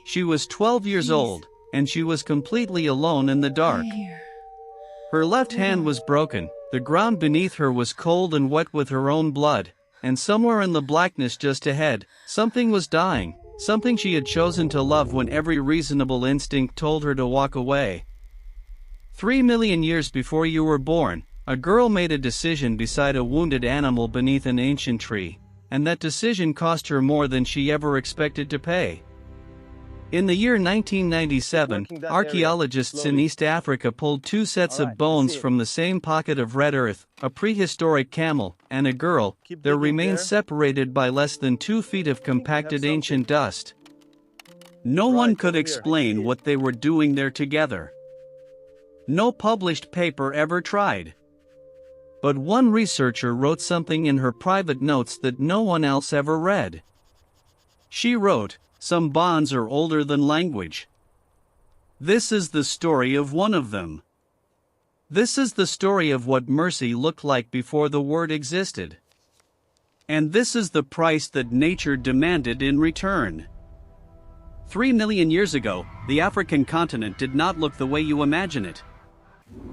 She was 12 years old, and she was completely alone in the dark. Her left hand was broken, the ground beneath her was cold and wet with her own blood, and somewhere in the blackness just ahead, something was dying, something she had chosen to love when every reasonable instinct told her to walk away. 3 million years before you were born, a girl made a decision beside a wounded animal beneath an ancient tree, and that decision cost her more than she ever expected to pay. In the year 1997, archaeologists in East Africa pulled 2 sets of bones from the same pocket of red earth, a prehistoric camel, and a girl, their remains separated by less than 2 feet of compacted ancient dust. No one could explain what they were doing there together. No published paper ever tried. But one researcher wrote something in her private notes that no one else ever read. She wrote, "Some bonds are older than language. This is the story of one of them. This is the story of what mercy looked like before the word existed. And this is the price that nature demanded in return." 3 million years ago, the African continent did not look the way you imagine it.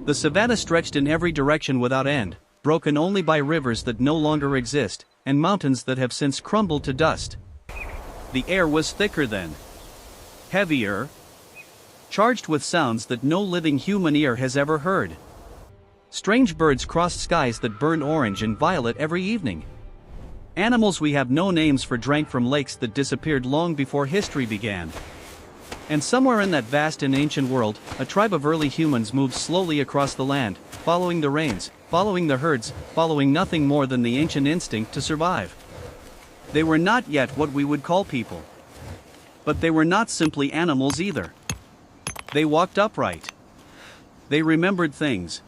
The savanna stretched in every direction without end, broken only by rivers that no longer exist, and mountains that have since crumbled to dust. The air was thicker then. Heavier. Charged with sounds that no living human ear has ever heard. Strange birds crossed skies that burned orange and violet every evening. Animals we have no names for drank from lakes that disappeared long before history began. And somewhere in that vast and ancient world, a tribe of early humans moved slowly across the land, following the rains, following the herds, following nothing more than the ancient instinct to survive. They were not yet what we would call people. But they were not simply animals either. They walked upright. They remembered things.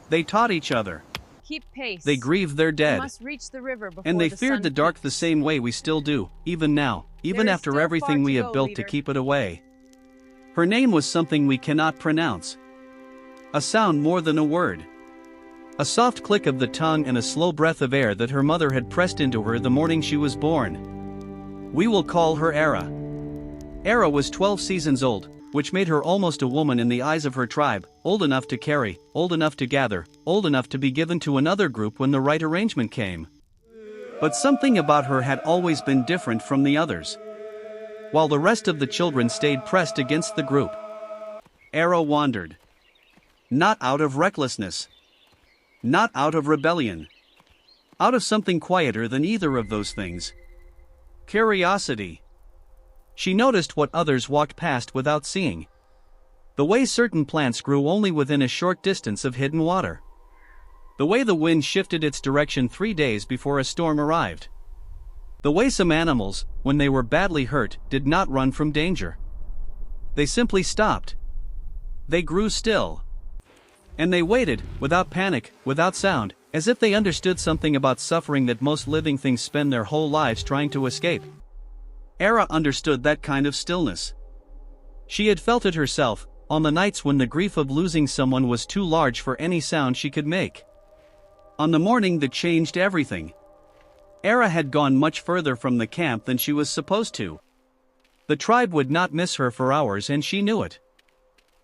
They taught each other. Keep pace. They grieved their dead. We must reach the river before and they the feared sun the dark peaks. the same way we still do, even now, even There is after still everything far we to have go, built leader. to keep it away. Her name was something we cannot pronounce. A sound more than a word. A soft click of the tongue and a slow breath of air that her mother had pressed into her the morning she was born. We will call her Era. Era was 12 seasons old, which made her almost a woman in the eyes of her tribe, old enough to carry, old enough to gather, old enough to be given to another group when the right arrangement came. But something about her had always been different from the others. While the rest of the children stayed pressed against the group, Era wandered. Not out of recklessness. Not out of rebellion. Out of something quieter than either of those things. Curiosity. She noticed what others walked past without seeing. The way certain plants grew only within a short distance of hidden water. The way the wind shifted its direction 3 days before a storm arrived. The way some animals, when they were badly hurt, did not run from danger. They simply stopped. They grew still. And they waited, without panic, without sound, as if they understood something about suffering that most living things spend their whole lives trying to escape. Era understood that kind of stillness. She had felt it herself, on the nights when the grief of losing someone was too large for any sound she could make. On the morning that changed everything. Era had gone much further from the camp than she was supposed to. The tribe would not miss her for hours and she knew it.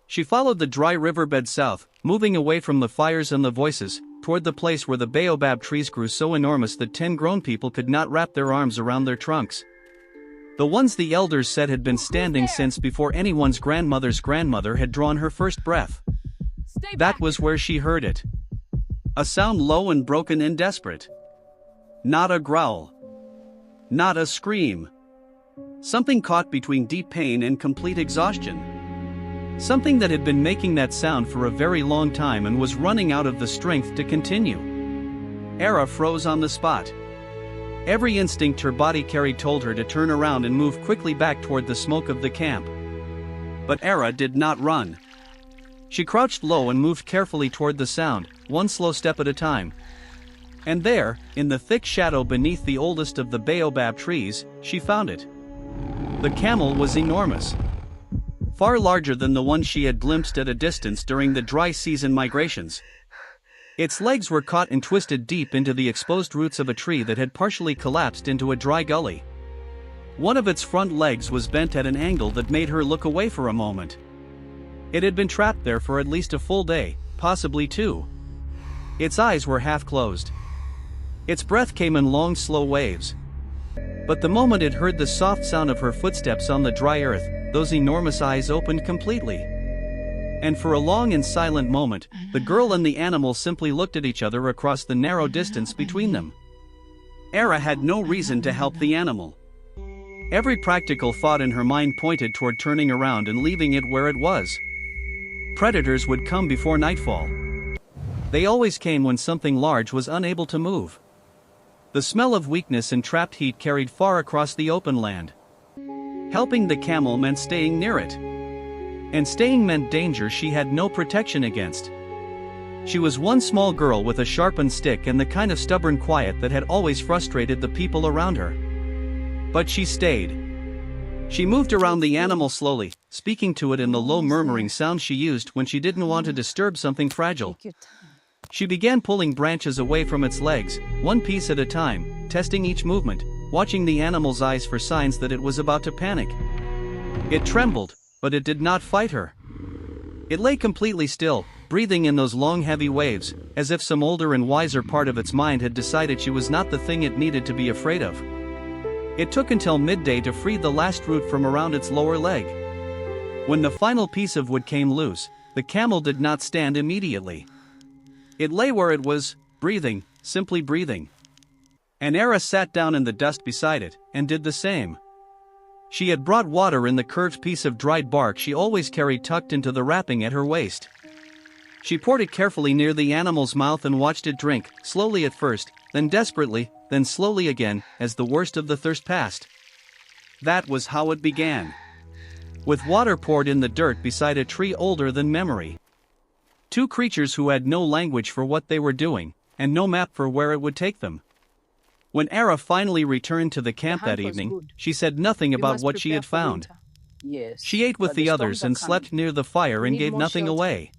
She followed the dry riverbed south, moving away from the fires and the voices, toward the place where the baobab trees grew so enormous that 10 grown people could not wrap their arms around their trunks. The ones the elders said had been standing since before anyone's grandmother's grandmother had drawn her first breath. That was where she heard it. A sound low and broken and desperate. Not a growl. Not a scream. Something caught between deep pain and complete exhaustion. Something that had been making that sound for a very long time and was running out of the strength to continue. Era froze on the spot. Every instinct her body carried told her to turn around and move quickly back toward the smoke of the camp. But Era did not run. She crouched low and moved carefully toward the sound, one slow step at a time. And there, in the thick shadow beneath the oldest of the baobab trees, she found it. The camel was enormous. Far larger than the one she had glimpsed at a distance during the dry season migrations. Its legs were caught and twisted deep into the exposed roots of a tree that had partially collapsed into a dry gully. One of its front legs was bent at an angle that made her look away for a moment. It had been trapped there for at least a full day, possibly 2. Its eyes were half closed. Its breath came in long, slow waves. But the moment it heard the soft sound of her footsteps on the dry earth, those enormous eyes opened completely. And for a long and silent moment, the girl and the animal simply looked at each other across the narrow distance between them. Era had no reason to help the animal. Every practical thought in her mind pointed toward turning around and leaving it where it was. Predators would come before nightfall. They always came when something large was unable to move. The smell of weakness and trapped heat carried far across the open land. Helping the camel meant staying near it. And staying meant danger she had no protection against. She was one small girl with a sharpened stick and the kind of stubborn quiet that had always frustrated the people around her. But she stayed. She moved around the animal slowly, speaking to it in the low murmuring sound she used when she didn't want to disturb something fragile. She began pulling branches away from its legs, one piece at a time, testing each movement, watching the animal's eyes for signs that it was about to panic. It trembled, but it did not fight her. It lay completely still, breathing in those long heavy waves, as if some older and wiser part of its mind had decided she was not the thing it needed to be afraid of. It took until midday to free the last root from around its lower leg. When the final piece of wood came loose, the camel did not stand immediately. It lay where it was, breathing, simply breathing. And Era sat down in the dust beside it, and did the same. She had brought water in the curved piece of dried bark she always carried tucked into the wrapping at her waist. She poured it carefully near the animal's mouth and watched it drink, slowly at first, then desperately, then slowly again, as the worst of the thirst passed. That was how it began. With water poured in the dirt beside a tree older than memory. 2 creatures who had no language for what they were doing, and no map for where it would take them. When Era finally returned to the camp that evening, she said nothing about what she had found. Yes, She ate with the others and slept near the fire and gave nothing away.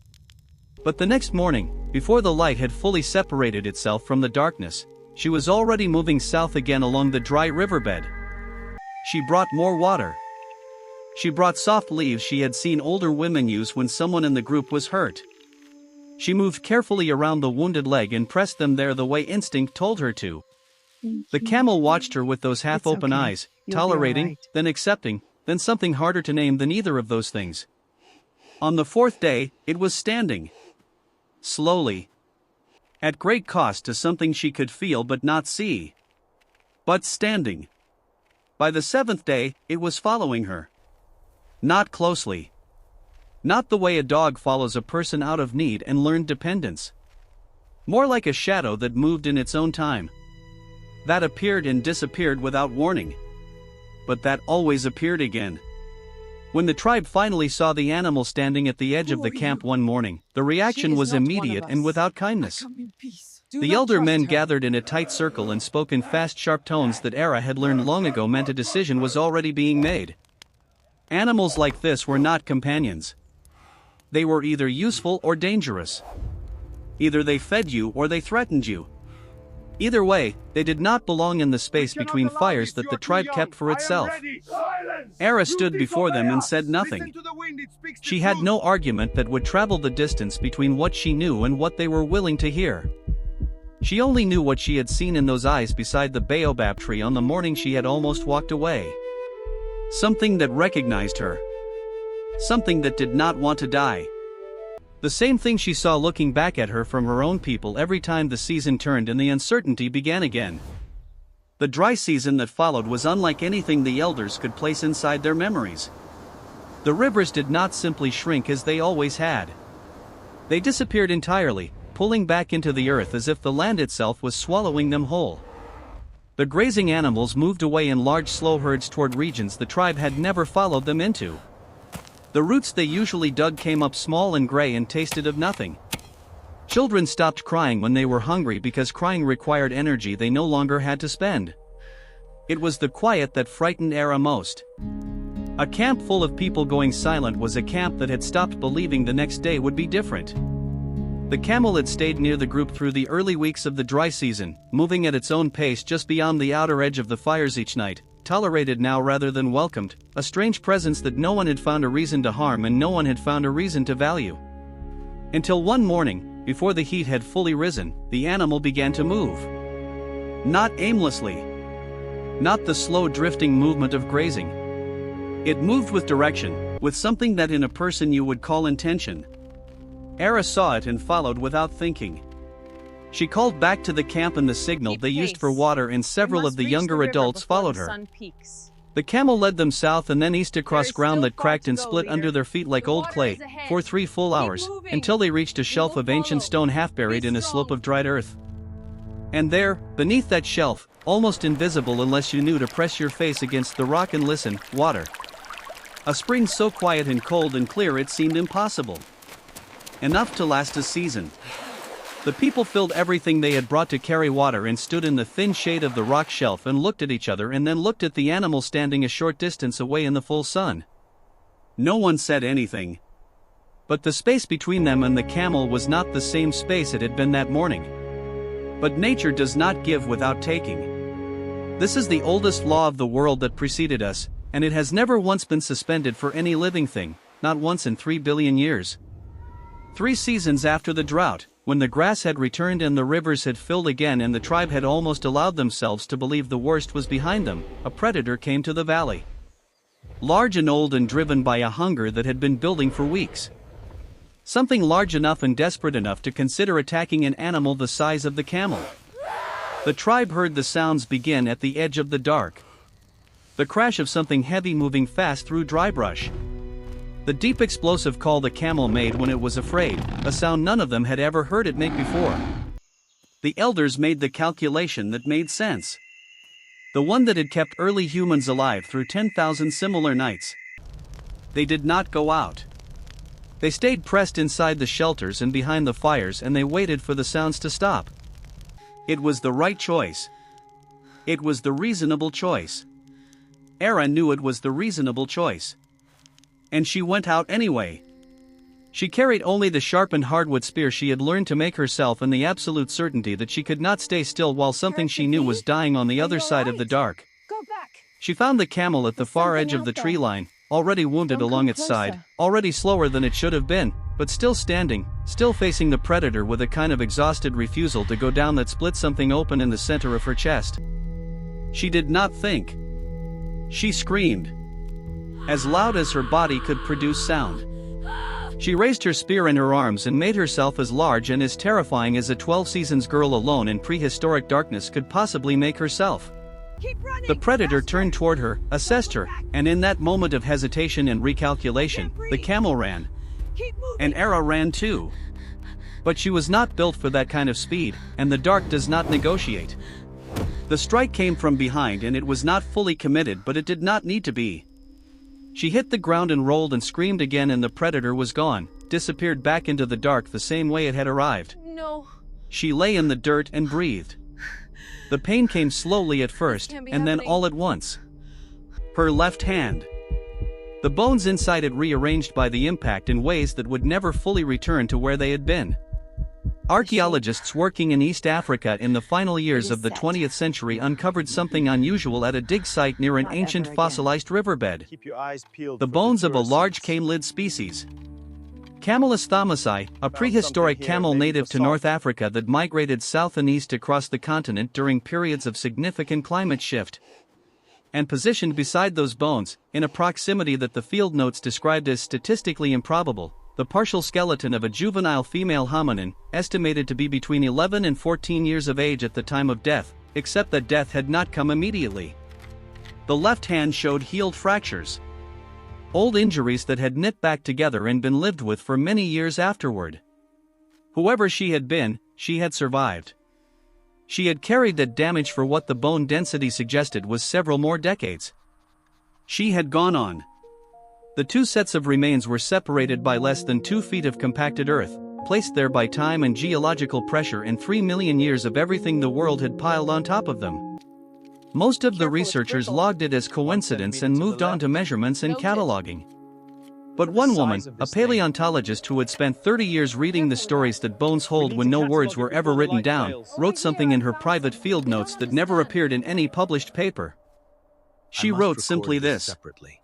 But the next morning, before the light had fully separated itself from the darkness, she was already moving south again along the dry riverbed. She brought more water. She brought soft leaves she had seen older women use when someone in the group was hurt. She moved carefully around the wounded leg and pressed them there the way instinct told her to. The camel watched her with those half-open eyes, tolerating, then accepting, then something harder to name than either of those things. On the 4th day, it was standing. Slowly. At great cost to something she could feel but not see. But standing. By the 7th day, it was following her. Not closely. Not the way a dog follows a person out of need and learned dependence. More like a shadow that moved in its own time. That appeared and disappeared without warning. But that always appeared again. When the tribe finally saw the animal standing at the edge of the camp one morning, the reaction was immediate and without kindness. The elder men gathered in a tight circle and spoke in fast, sharp tones that Era had learned long ago meant a decision was already being made. Animals like this were not companions. They were either useful or dangerous. Either they fed you or they threatened you. Either way, they did not belong in the space between fires that the tribe kept for itself. Era stood before them and said nothing. She had no argument that would travel the distance between what she knew and what they were willing to hear. She only knew what she had seen in those eyes beside the baobab tree on the morning she had almost walked away. Something that recognized her. Something that did not want to die. The same thing she saw looking back at her from her own people every time the season turned and the uncertainty began again. The dry season that followed was unlike anything the elders could place inside their memories. The rivers did not simply shrink as they always had. They disappeared entirely, pulling back into the earth as if the land itself was swallowing them whole. The grazing animals moved away in large slow herds toward regions the tribe had never followed them into. The roots they usually dug came up small and gray and tasted of nothing. Children stopped crying when they were hungry because crying required energy they no longer had to spend. It was the quiet that frightened Era most. A camp full of people going silent was a camp that had stopped believing the next day would be different. The camel had stayed near the group through the early weeks of the dry season, moving at its own pace just beyond the outer edge of the fires each night, tolerated now rather than welcomed, a strange presence that no one had found a reason to harm and no one had found a reason to value. Until one morning, before the heat had fully risen, the animal began to move. Not aimlessly. Not the slow drifting movement of grazing. It moved with direction, with something that in a person you would call intention. Era saw it and followed without thinking. She called back to the camp and the signal they used for water, and several of the younger adults followed her. The camel led them south and then east across ground that cracked and split under their feet like old clay, for 3 full hours, until they reached a shelf of ancient stone half buried in a slope of dried earth. And there, beneath that shelf, almost invisible unless you knew to press your face against the rock and listen, water. A spring so quiet and cold and clear it seemed impossible. Enough to last a season. The people filled everything they had brought to carry water and stood in the thin shade of the rock shelf and looked at each other and then looked at the animal standing a short distance away in the full sun. No one said anything. But the space between them and the camel was not the same space it had been that morning. But nature does not give without taking. This is the oldest law of the world that preceded us, and it has never once been suspended for any living thing, not once in 3 billion years. 3 seasons after the drought, when the grass had returned and the rivers had filled again and the tribe had almost allowed themselves to believe the worst was behind them, a predator came to the valley. Large and old and driven by a hunger that had been building for weeks. Something large enough and desperate enough to consider attacking an animal the size of the camel. The tribe heard the sounds begin at the edge of the dark. The crash of something heavy moving fast through dry brush. The deep explosive call the camel made when it was afraid, a sound none of them had ever heard it make before. The elders made the calculation that made sense. The one that had kept early humans alive through 10,000 similar nights. They did not go out. They stayed pressed inside the shelters and behind the fires, and they waited for the sounds to stop. It was the right choice. It was the reasonable choice. Era knew it was the reasonable choice. And she went out anyway. She carried only the sharpened hardwood spear she had learned to make herself and the absolute certainty that she could not stay still while something she knew was dying on the other side of the dark. Go back. She found the camel at the far edge of the tree line, already wounded along its side, already slower than it should have been, but still standing, still facing the predator with a kind of exhausted refusal to go down that split something open in the center of her chest. She did not think. She screamed. As loud as her body could produce sound. She raised her spear in her arms and made herself as large and as terrifying as a 12 seasons girl alone in prehistoric darkness could possibly make herself. The predator turned toward her, assessed her, and in that moment of hesitation and recalculation, the camel ran. And Era ran too. But she was not built for that kind of speed, and the dark does not negotiate. The strike came from behind and it was not fully committed, but it did not need to be. She hit the ground and rolled and screamed again, and the predator was gone, disappeared back into the dark the same way it had arrived. No. She lay in the dirt and breathed. The pain came slowly at first, and then all at once. Her left hand. The bones inside it rearranged by the impact in ways that would never fully return to where they had been. Archaeologists working in East Africa in the final years of the 20th century uncovered something unusual at a dig site near an ancient fossilized riverbed. The bones of a large camelid species. Camelus thomasi, a prehistoric camel native to North Africa that migrated south and east across the continent during periods of significant climate shift. And positioned beside those bones, in a proximity that the field notes described as statistically improbable, the partial skeleton of a juvenile female hominin, estimated to be between 11 and 14 years of age at the time of death, except that death had not come immediately. The left hand showed healed fractures. Old injuries that had knit back together and been lived with for many years afterward. Whoever she had been, she had survived. She had carried that damage for what the bone density suggested was several more decades. She had gone on. The 2 sets of remains were separated by less than 2 feet of compacted earth, placed there by time and geological pressure and 3 million years of everything the world had piled on top of them. Most of the researchers logged it as coincidence and moved on to measurements and cataloging. But one woman, a paleontologist who had spent 30 years reading the stories that bones hold when no words were ever written down, wrote something in her private field notes that never appeared in any published paper. She wrote simply this: separately.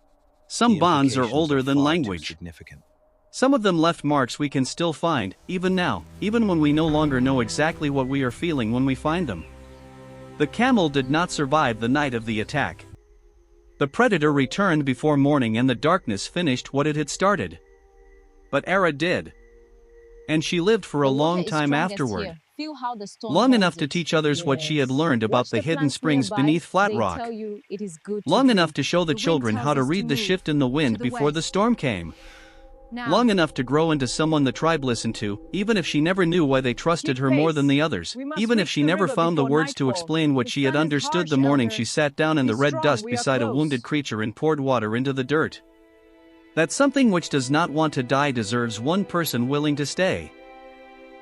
some The bonds are implications older than far too language. significant. Some of them left marks we can still find, even now, even when we no longer know exactly what we are feeling when we find them. The camel did not survive the night of the attack. The predator returned before morning and the darkness finished what it had started. But Era did. And she lived for a long time afterward. Long enough to teach others what she had learned about the hidden springs beneath flat rock. Long enough to show the children how to read the shift in the wind before the storm came. Long enough to grow into someone the tribe listened to, even if she never knew why they trusted her more than the others, even if she never found the words to explain what she had understood the morning she sat down in the red dust beside a wounded creature and poured water into the dirt. That something which does not want to die deserves one person willing to stay.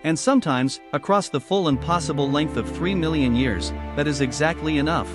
And sometimes, across the full and possible length of 3 million years, that is exactly enough.